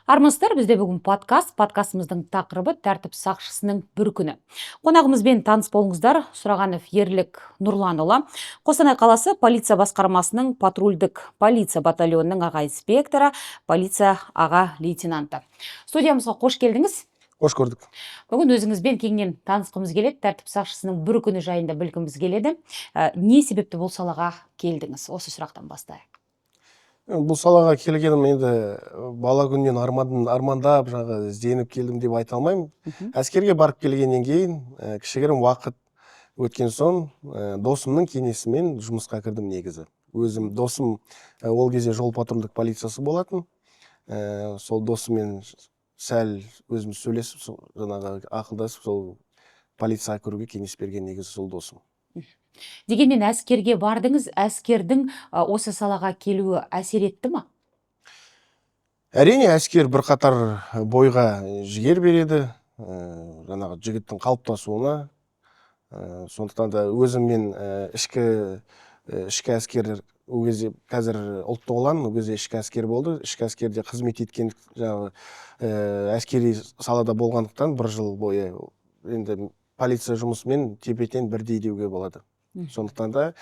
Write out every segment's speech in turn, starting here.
Армысыздар, бізде бүгін подкастымыздың тақырыбы тәртіп сақшысының бір күні. Қонағымызбен таныс болыңыздар. Сұрағанов Ерлік Нұрланұлы, Қостанай қаласы полиция басқармасының патрульдік полиция батальонының аға инспекторы, полиция аға лейтенанты. Студиямызға қош келдіңіз. Қош көрдік. Бүгін өзіңізбен кеңінен танысқымыз келеді, тәртіп сақшысының бір күні жайында білгіміз келеді. Не себепті бұл салаға келдіңіз? Осы сұрақтан бастайық. Бұл салаға келгенім енді бала күннен армандап ізденіп келдім деп айта алмаймын. Әскерге барып келгеннен кейін кішігірім уақыт өткен соң досымның кеңесімен жұмысқа кірдім негізі. Өзім досым ол кезде жол патрульдік полициясы болатын. Сол досыммен сәл өзіміз сөйлесіп, ақылдасып, сол полицияға кіруге кеңес берген негізі сол досым. Дегенмен әскерге бардыңыз, әскердің осы салаға келуі әсер етті ма? Әрине, әскер бірқатар бойға жігер береді, жігіттің қалыптасуына. Сондықтан да өзіммен ішкі әскер, ол кезде қазір ұлттық ұлан, ол кезде ішкі әскер болды. Ішкі әскерде қызмет еткен әскери салада болғандықтан бір жыл бойы енді полиция жұмысымен тепе-тең бірдей деуге болады. Сондықтан да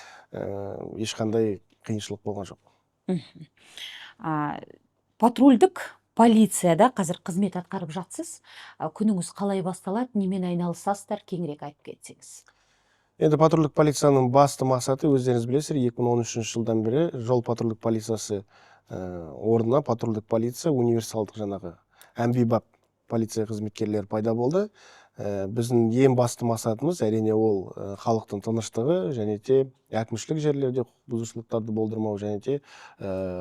ешқандай қиыншылық болған жоқ. Патрульдік полицияда қазір қызмет атқарып жатсыз. Күніңіз қалай басталады, немен айналысасыздар, кеңірек айтып кетсеңіз. Енді патрульдік полицияның басты мақсаты, өздеріңіз білесіздер, 2013 жылдан бері жол патрульдік полициясы орнына патрульдік полиция универсалдық әмбебап полиция қызметкерлері пайда болды. Біздің ең басты мақсатымыз әрине ол халықтың тыныштығы, және де әкімшілік жерлерде құқық бұзушылықтарды болдырмау, және де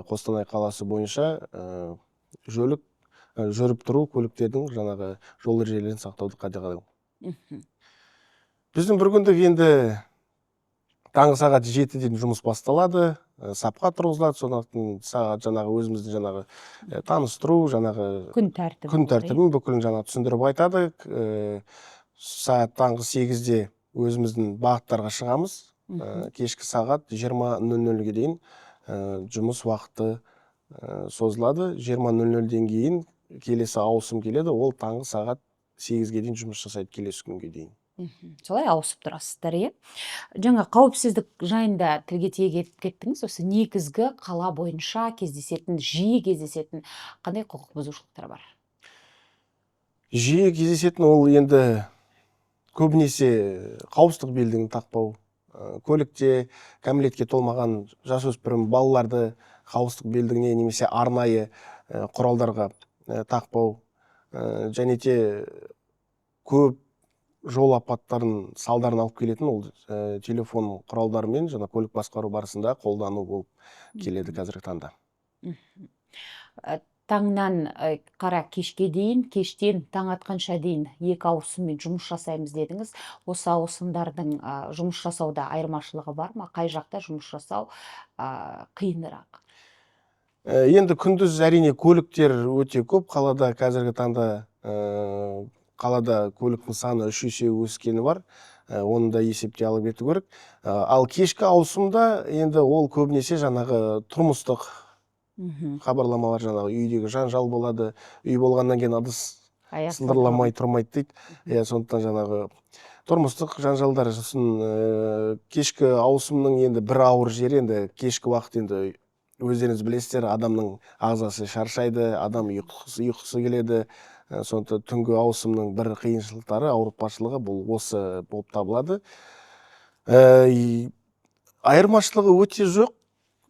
Қостанай қаласы бойынша жүріп тұру көліктердің жол ережелерін сақтауды қадағалау. Біздің бір күндік енді таңғы сағат 7-ден жұмыс басталады, сапқа тұрғызылады, сондықтан сағат өзіміздің таныстыру, күн тәртібін бүкілін түсіндіріп айтады. Сағат таңғы 8-де өзіміздің бағыттарға шығамыз. Кешкі сағат 20:00-ге дейін жұмыс уақыты созылады. 20:00-ден кейін келесі ауысым келеді, ол таңғы сағат 8-ге дейін жұмыс жасайды, келесі күнге дейін. Солай ауысып тұрасыздар, е? Жаңа қауіпсіздік жайында тілге тиек етіп кеттіңіз. Осы негізгі қала бойынша жиі кездесетін қандай құқық бұзушылықтар бар? Жиі кездесетін ол енді көбінесе қауіпсіздік белдігін тақпау, көлікте кәмелетке толмаған жасөспірім балаларды қауіпсіздік белдігіне немесе арнайы құралдарға тақпау, және де көп жол апаттарын салдарын алып келетін ол телефон құралдарымен көлік басқару барысында қолдану болып келеді қазіргі таңда. Таңнан қара кешке дейін, кештен таң атқанша дейін 2 ауысыммен жұмыс жасаймыз дедіңіз. Осы ауысымдардың жұмыс жасауда айырмашылығы бар ма? Қай жақта жұмыс жасау қиынырақ? Енді күндіз әрине көліктер өте көп. Қалада қазіргі таңда қалада көліктің саны 3 есе өскені бар. Оны да есепте алып кету керек. Ал кешкі ауысымда енді ол көбінесе тұрмыстық хабарламалар, үйдегі жанжал болады. Үй болғаннан кейін ыдыс сылдырламай тұрмайды дейді. Сондықтан тұрмыстық жанжалдар. Кешкі ауысымның енді бір ауыр жері, енді кешкі уақыт, енді өздеріңіз білесіздер, адамның ағзасы шаршайды, адам ұйқысы келеді. Сондықтан түнгі ауысымның бір қиыншылықтары, ауыртпашылығы бұл осы болып табылады. Айырмашылығы өте жоқ.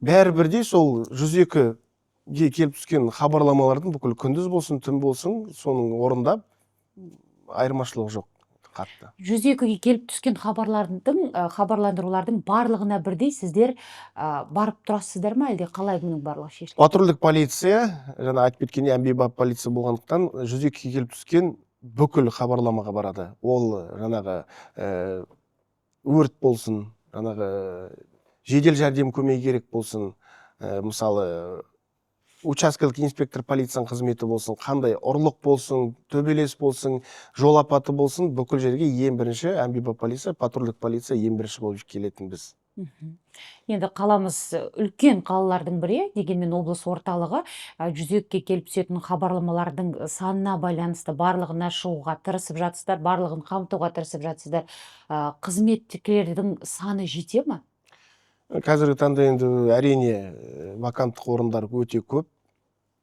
Бәрі бірдей, сол 102-ге келіп түскен хабарламалардың бүкіл күндіз болсын, түн болсын, соның орындап айырмашылығы жоқ қатты. 102-ге келіп түскен хабарландырулардың барлығына бірдей сіздер барып тұрасыздар ма, әлде қалай бұның барлығы шешіледі? Патрульдік полиция, айтып кеткендей, әмбебап полиция болғандықтан 102-ге келіп түскен бүкіл хабарламаға барады. Ол өрт болсын, жедел жәрдем көмегі керек болсын, мысалы учаскелік инспектор полицияның қызметі болсын, қандай ұрлық болсын, төбелес болсын, жол апаты болсын, бүкіл жерге ең бірінші әмбебап полиция, патрульдік полиция ең бірінші болып келетін біз. Енді қаламыз үлкен қалалардың бірі, дегенмен облыс орталығы жүзекке келіп түсетін хабарламалардың санына байланысты барлығына шығуға тырысып жатсыздар, барлығын қамтуға тырысып жатсыздар. Қызметкерлердің саны жете ма? Қазіргі таңда енді әрине ваканттық орындар өте көп.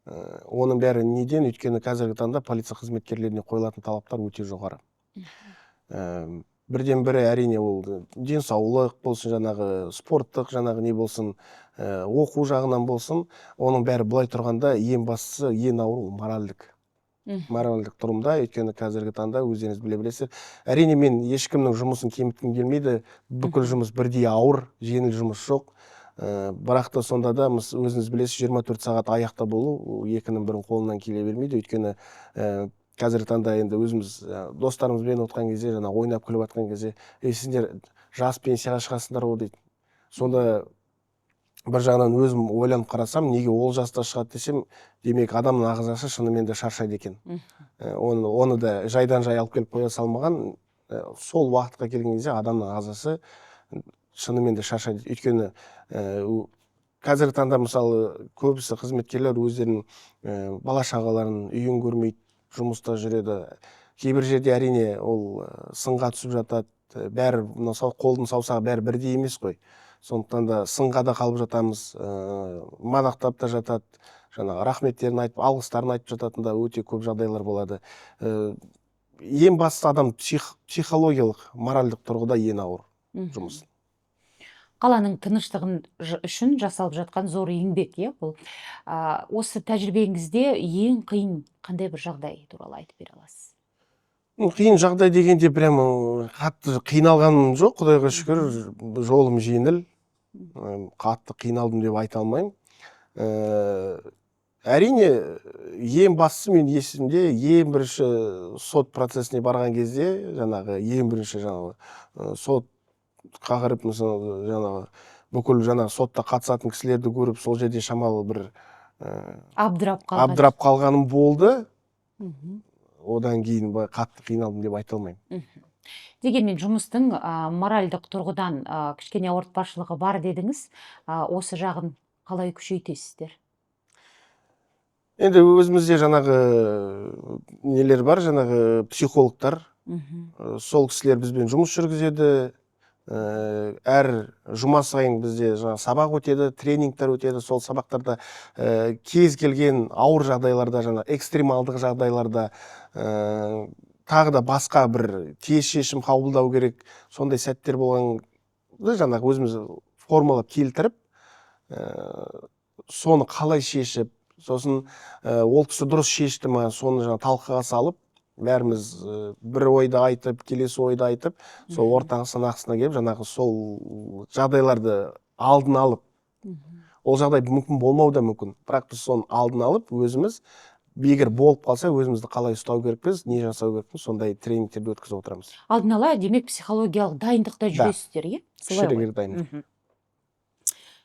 Оның бәрі неден? Өйткені қазіргі таңда полиция қызметкерлеріне қойылатын талаптар өте жоғары. Бірден бірі әрине ол денсаулық болсын, жаңағы спорттық, жаңағы не болсын, оқу жағынан болсын, оның бәрі былай тұрғанда ең бастысы, ең ауыр моральдық тұрымда. Өйткені қазіргі таңда өздеріңіз біле білесіздер. Әрине мен ешкімнің жұмысын кеміткім келмейді. Бүкіл жұмыс бірдей ауыр, жеңіл жұмыс жоқ. Бірақ та сонда да өзіңіз білесіз, 24 сағат аяқта болу екінің бірін қолынан келе бермейді. Өйткені қазіргі таңда енді өзіміз достарымызбен отқан кезде, жаңа ойнап күліп жатқан кезде, сендер жас пенсияға шығасыңдар ғой дейді. Сонда бір жағынан өзім ойланып қарасам, неге ол жаста шығады десем, демек адамның ағзасы шынымен де шаршайды екен. Оны да жайдан жай алып келіп қоя салмаған, сол уақытқа келген кезде адамның ағзасы шынымен де шаршайды. Өйткені қазіргі таңда мысалы көбісі қызметкерлер өздерінің бала шағаларын үйін көрмейді, жұмыста жүреді. Кейбір жерде әрине ол сынға түсіп жатады. Бәрі қолдың саусағы бәрі бірдей емес қой. Сондықтан да сынға да қалып жатамыз, мадақтап та жатады, жаңағы рахметтерін айтып, алғыстарын айтып жататын да өте көп жағдайлар болады. Ең бастысы адам психологиялық, моральдық тұрғыда ең ауыр жұмыс. Қаланың тыныштығын үшін жасалып жатқан зор еңбек, бұл. Осы тәжірибеңізде ең қиын қандай бір жағдай туралы айтып бере аласыз? Қиын жағдай дегенде прямо қатты қиналғаным жоқ, Құдайға шүкір, жолым жеңіл, қатты қиналдым деп айта алмаймын. Әрине, ең бастысы мен есімде, ең бірінші сот процесіне барған кезде, жаңағы ең бірінші сот қағырып, жаңағы бүкіл сотта қатысатын кісілерді көріп, сол жерде шамалы бір абдырап қалғаным болды. Одан кейін қатты қиналдым деп айта алмаймын. Дегенмен жұмыстың моральдық тұрғыдан кішкене ауыртпашылығы бар дедіңіз, осы жағын қалай күшейтесіздер? Енді өзімізде жаңағы нелер бар, жаңағы психологтар. Сол кісілер бізбен жұмыс жүргізеді. Әр жұма сайын бізде сабақ өтеді, тренингтер өтеді. Сол сабақтарда кез келген ауыр жағдайларда, экстремалдық жағдайларда, тағы да басқа бір тез шешім қабылдау керек. Сондай сәттер болғанда өзіміз формалап келтіріп, соны қалай шешіп, сосын ол кісі дұрыс шешті ма, соны талқыға салып, бәріміз бір ойды айтып, келесі ойды айтып, сол ортаға санақсына келіп, сол жағдайларды алдын алып, ол жағдай мүмкін болмау да мүмкін, бірақ біз соны алдын алып, өзіміз егер болып қалса, өзімізді қалай ұстау керекпіз, не жасау керекпіз, сондай тренингтерді өткізіп отырамыз. Алдын ала, демек психологиялық дайындықта жүресіздер, шірегер дайындық.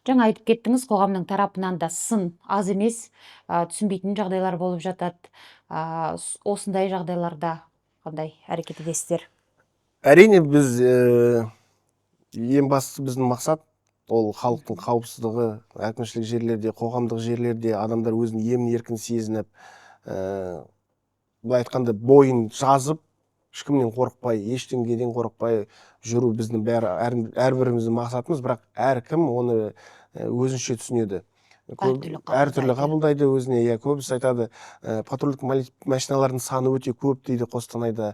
Жаңа айтып кеттіңіз, қоғамның тарапынан да сын аз емес, түсінбейтін жағдайлар болып жатады. Осындай жағдайларда қандай әрекет етесіздер? Әрине, біз ең бастысы біздің мақсат ол халықтың қауіпсіздігі, әкімшілік жерлерде, қоғамдық жерлерде адамдар өзінің емін-еркін сезініп, былай айтқанда бойын жазып, ешкімнен қорықпай, ештеңеден қорықпай жүру біздің әрбіріміздің мақсатымыз, бірақ әркім оны өзінше түсінеді. Әртүрлі қабылдайды өзіне. Көбісі айтады, патрульдік машиналардың саны өте көп дейді Қостанайда,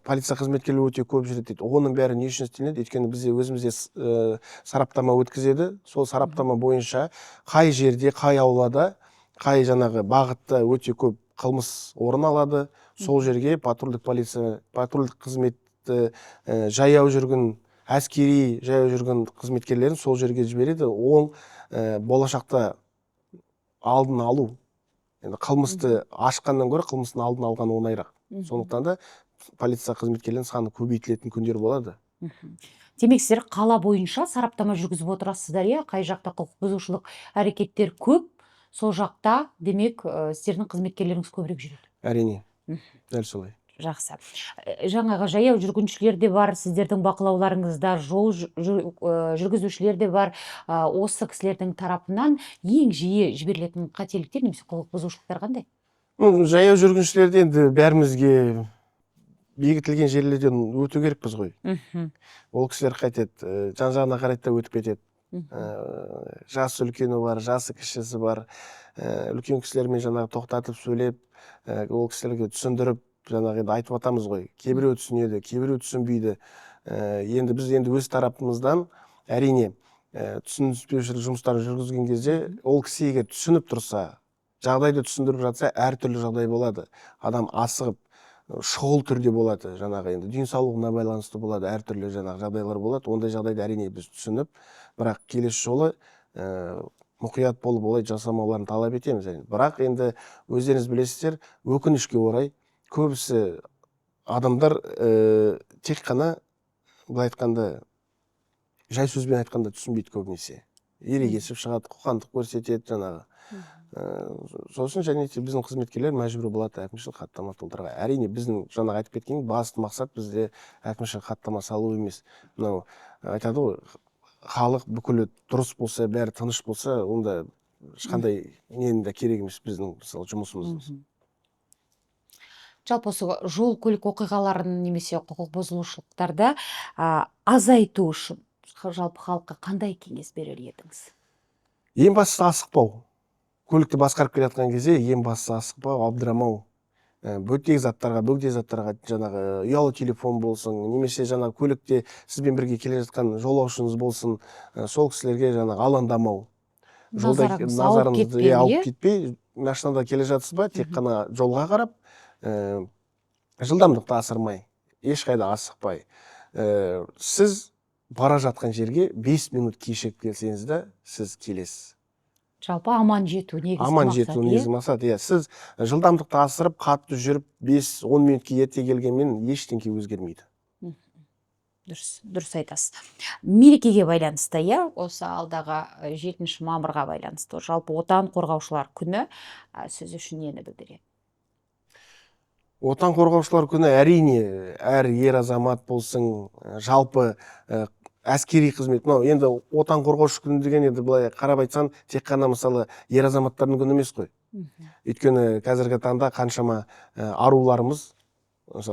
полиция қызметкерлері өте көп жүреді дейді. Оның бәрі не үшін істелінеді? Өйткені бізде өзімізде сараптама өткізеді. Сол сараптама бойынша қай жерде, қай аулада, қай бағытта өте көп қылмыс орын алады, сол жерге патрульдік қызметті жаяу жүргін, әскери жаяу жүргін қызметкерлерін сол жерге жібереді. Ол болашақта алдын алу, қылмысты ашқаннан гөрі қылмыстың алдын алған оңайырақ. Сондықтан да полиция қызметкерлерінің саны көбейтілетін күндер болады. Демек, сіздер қала бойынша сараптама жүргізіп отырасыздар, қай жақта құқық бұзушылық әрекеттер көп, сол жақта демек сіздердің қызметкерлеріңіз көбірек жүреді. Әрине, дәл солай. Жақсы. Жаңағы жаяу жүргіншілер де бар, сіздердің бақылауларыңызда жүргізушілер де бар. Осы кісілердің тарапынан ең жиі жіберілетін қателіктер немесе құқық бұзушылықтар қандай? Жаяу жүргіншілерді енді бәрімізге бекітілген жерлерден өту керекпіз ғой. Ол кісілер қайтеді, жан-жағына қарайды да өтіп кетеді. Жасы үлкені бар, жасы кішісі бар. Үлкен кісілермен жаңағы тоқтатып сөйлеп, ол кісілерге түсіндіріп, жаңағы енді айтып атамыз ғой. Кейбіреу түсінеді, кейбіреу түсінбейді. Енді біз өз тарапымыздан әрине түсініспеушілік жұмыстарын жүргізген кезде ол кісі егер түсініп тұрса, жағдайды түсіндіріп жатса, әртүрлі жағдай болады. Адам асығып, шұғыл түрде болады, жаңағы енді денсаулығына байланысты болады, әртүрлі жаңағы жағдайлар болады. Ондай жағдайды әрине біз түсініп, бірақ келесі жолы мұқият болып олай жасамауларын талап етеміз. Бірақ енді өздеріңіз білесіздер, өкінішке орай көбісі адамдар тек қана былай айтқанда жай сөзбен айтқанда түсінбейді көбінесе. Ерегесіп шығады, қоқандық көрсетеді жаңағы. Сосын және біздің қызметкерлер мәжбүр болады әкімшілік хаттама толтыруға. Әрине біздің жаңағы айтып кеткен басты мақсат бізде әкімшілік хаттама салу емес. Мынау айтады ғой, халық бүкілі дұрыс болса, бәрі тыныш болса, онда ешқандай ненің де керек емес біздің мысалы жұмысымыз. Жалпы осы жол көлік оқиғаларын немесе құқық бұзушылықтарды азайту үшін жалпы халыққа қандай кеңес берер едіңіз? Ең бастысы асықпау. Көлікті басқарып келе жатқан кезде ең бастысы асықпау, абдырамау. Бөгде заттарға жаңағы ұялы телефон болсын, немесе жаңағы көлікте сізбен бірге келе жатқан жолаушыңыз болсын, сол кісілерге жаңағы алаңдамау. Назарыңызды алып кетпей, машинада келе жатсыз ба, тек қана жолға қарап, жылдамдықты асырмай, ешқайда асықпай. Сіз бара жатқан жерге 5 минут кешігіп келсеңіз де, сіз келесіз. Жалпы аман жету негізгі мақсат. Сіз жылдамдықты асырып, қатты жүріп, 5-10 минутке ерте келгенмен ештеңке өзгермейді. Дұрыс айтасыз. Мерекеге байланысты, осы алдағы 7 мамырға байланысты, жалпы отан қорғаушылар күні сіз үшін нені білдіреді? Отан қорғаушылар күні әрине әр ер азамат болсын, жалпы әскери қызмет. Енді отан қорғаушы күні деген енді былай қарап айтсаң, тек қана мысалы ер азаматтардың күні емес қой. Өйткені қазіргі таңда қаншама аруларымыз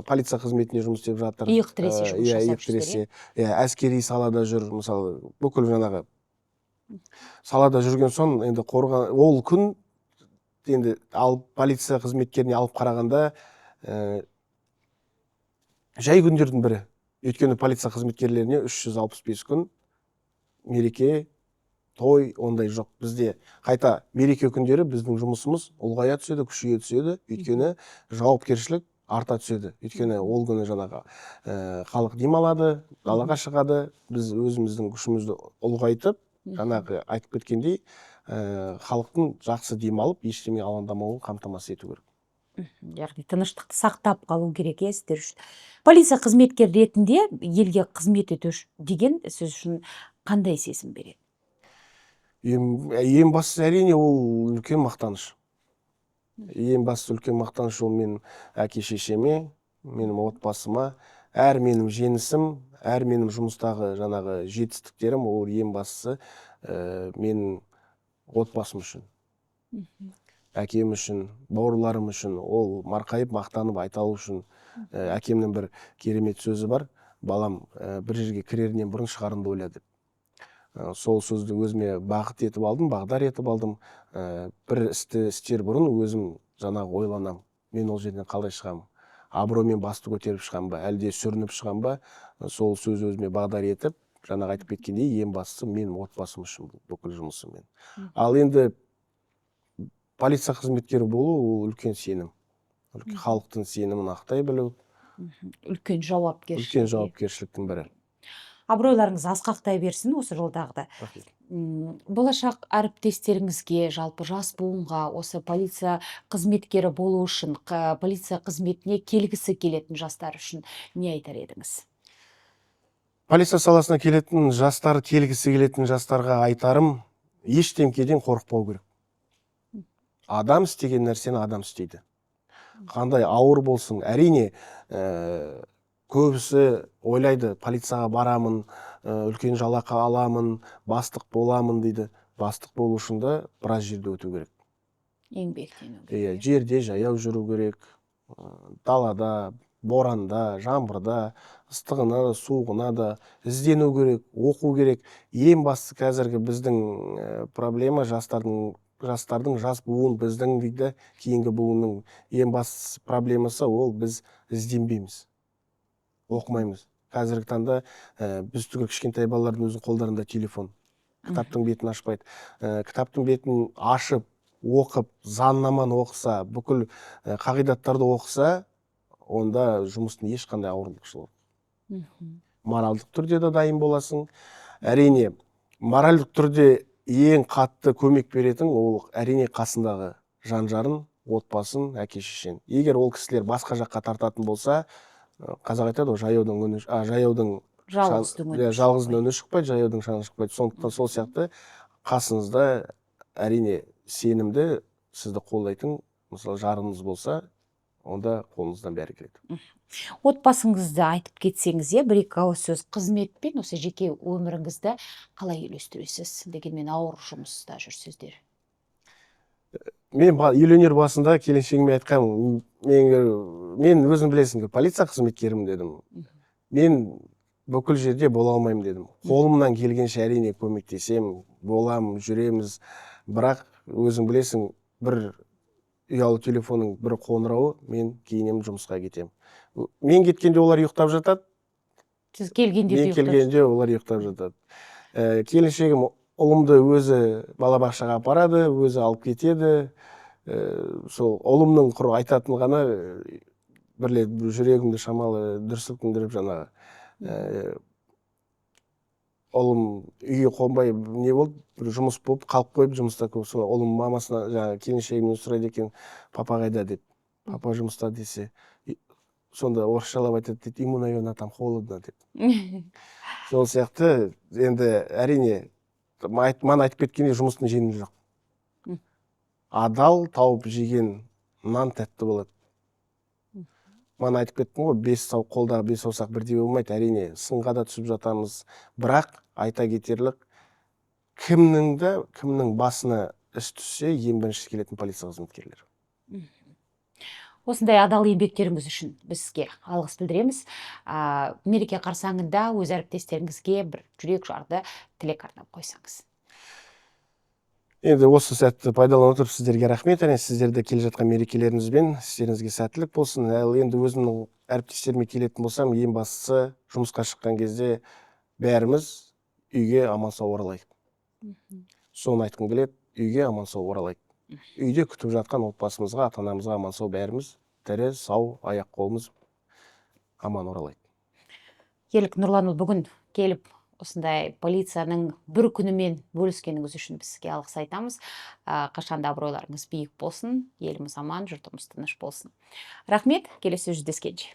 полиция қызметінде жұмыс істеп жатыр. Иық тіресе жұмыс жасап жүрсіздер. Әскери салада жүр, мысалы бүкіл жаңағы салада жүрген соң енді ол күн енді полиция қызметкеріне алып қарағанда жай күндердің бірі. Өйткені полиция қызметкерлеріне 365 күн мереке, той ондай жоқ. Бізде қайта мереке күндері біздің жұмысымыз ұлғая түседі, күшейе түседі. Өйткені жауапкершілік арта түседі. Өйткені ол күні жаңағы халық демалады, далаға шығады. Біз өзіміздің күшімізді ұлғайтып, жаңағы айтып кеткендей, халықтың жақсы демалып, ештеңе алаңдамауын қамтамасыз ету керек. Яғни тыныштықты сақтап қалу керек сіздер үшін. Полиция қызметкер ретінде елге қызмет ету деген сіз үшін қандай сезім береді? Ең бастысы әрине ол үлкен мақтаныш. Ең бастысы үлкен мақтаныш ол менің әке-шешеме, менің отбасыма, әр менің жеңісім, әр менің жұмыстағы жаңағы жетістіктерім, ол ең бастысы менің отбасым үшін. Әкем үшін, бауырларым үшін, ол марқайып, мақтанып айталу үшін. Әкемнің бір керемет сөзі бар, балам бір жерге кірерінен бұрын шығарымды ойла деп. Сол сөзді өзіме бағыт етіп алдым, бағдар етіп алдым. Бір істі істер бұрын өзім жаңағы ойланам. Мен ол жерден қалай шығам? Абыроймен басты көтеріп шығам ба, әлде сүрініп шығам ба? Сол сөз өзіме бағдар етіп, жаңағы айтып кеткендей, ең бастысы менің отбасым үшін бүкіл жұмысыммен. Ал енді полиция қызметкері болу ол үлкен сенім. Халықтың сенімін ақтай білу. Үлкен жауапкершіліктің бірі. Абыройларыңыз асқақтай берсін осы жолдағыда. Болашақ әріптестеріңізге, жалпы жас буынға осы полиция қызметкері болу үшін, полиция қызметіне келгісі келетін жастар үшін не айтар едіңіз? Полиция саласына келетін жастар, келгісі келетін жастарға айтарым, ештеңкеден қорықпау керек. Адам істеген нәрсені адам істейді. қандай ауыр болсын. Әрине, көбісі ойлайды, полицияға барамын, үлкен жалақы аламын, бастық боламын дейді. Бастық болу үшін де біраз жерде өту керек. Еңбектену Иә, керек. жерде жаяу жүру керек, далада, боранда, жаңбырда, ыстығына да, суығына да іздену керек, оқу керек. Ең басты қазіргі біздің проблема жастардың жас буын, біздің дейді, кейінгі буынның ең басты проблемасы ол біз ізденбейміз, оқымаймыз. Қазіргі таңда біз түгіл кішкентай балалардың өзінің қолдарында телефон. Кітаптың бетін ашпайды. Кітаптың бетін ашып, оқып, заңнаманы оқыса, бүкіл қағидаттарды оқыса, онда жұмыстың ешқандай ауырлықшылығы. Моральдық түрде де дайын боласың. Әрине, моральдық түрде ең қатты көмек беретін ол әрине қасындағы жан-жарын, отбасын, әке-шешен. Егер ол кісілер басқа жаққа тартатын болса, қазақ айтады ғой, жаяудың жалғыздың үні шықпайды, жаяудың шаңы шықпайды. Сондықтан сол сияқты қасыңызда әрине сенімді, сізді қолдайтын, мысалы жарыңыз болса, онда қолыңыздан бәрі келеді. Отбасыңызды айтып кетсеңіз, бір-екі ауыз сөз қызметпен осы жеке өміріңізді қалай үйлестіресіз? Дегенмен ауыр жұмыста жүрсіздер. Мен үйленер басында келіншегіме айтқанмын, мен өзің білесің, полиция қызметкерімін дедім. Мен бүкіл жерде бола алмаймын дедім. Қолымнан келгенше әрине көмектесем, боламын, жүреміз. Бірақ өзің білесің, бір ұялы телефонның бір қоңырауы, мен кейіннен жұмысқа кетем. Мен кеткенде олар ұйықтап жатады. Сіз келгенде мен келгенде олар ұйықтап жатады. Келіншегім ұлымды өзі балабақшаға апарады, өзі алып кетеді. Сол ұлымның құр айтатын ғана бірле жүрегімді шамалы дүрсілкіндіріп жаңағы. Ұлым үйге қонбай не болды, бір жұмыс болып қалып қойып, жұмыста көп. Сол ұлым мамасына, жаңағы келіншегімнен сұрайды екен, папа қайда деп. Папа жұмыста десе, сонда орысшалап айтады дейді, ему, наверное, там холодно деп. Сол сияқты, енді әрине, маған айтып кеткенде жұмыстың жеңілі жоқ. Адал тауып жеген нан тәтті болады. Маған айтып кеттім ғой, қолдағы 5 саусақ бірдей болмайды. Әрине, сынға да түсіп жатамыз. Бірақ айта кетерлік, кімнің басына іс түссе, ең бірінші келетін полиция қызметкерлері. Осындай адал еңбектеріңіз үшін біз сізге алғыс білдіреміз. Мереке қарсаңында өз әріптестеріңізге бір жүрек жарды тілек арнап қойсаңыз. Енді осы сәтті пайдаланып отырып сіздерге рахмет. Сіздерде келе жатқан мерекелеріңізбен істеріңізге сәттілік болсын. Енді өзімнің әріптестеріме келетін болсам, ең бастысы жұмысқа шыққан кезде бәріміз үйге аман сау оралайық. Соны айтқым келеді, үйге аман сау оралайық. Үйде күтіп жатқан отбасымызға, ата-анамызға аман сау бәріміз тірі, сау, аяқ қолымыз аман оралайық. Ерлік Нұрланұлы, бүгін келіп осындай полицияның бір күнімен бөліскеніңіз үшін біз сізге алғыс айтамыз. Қашанда абыройларыңыз биік болсын, еліміз аман, жұртымыз тыныш болсын. Рахмет, келесі жүздескенше.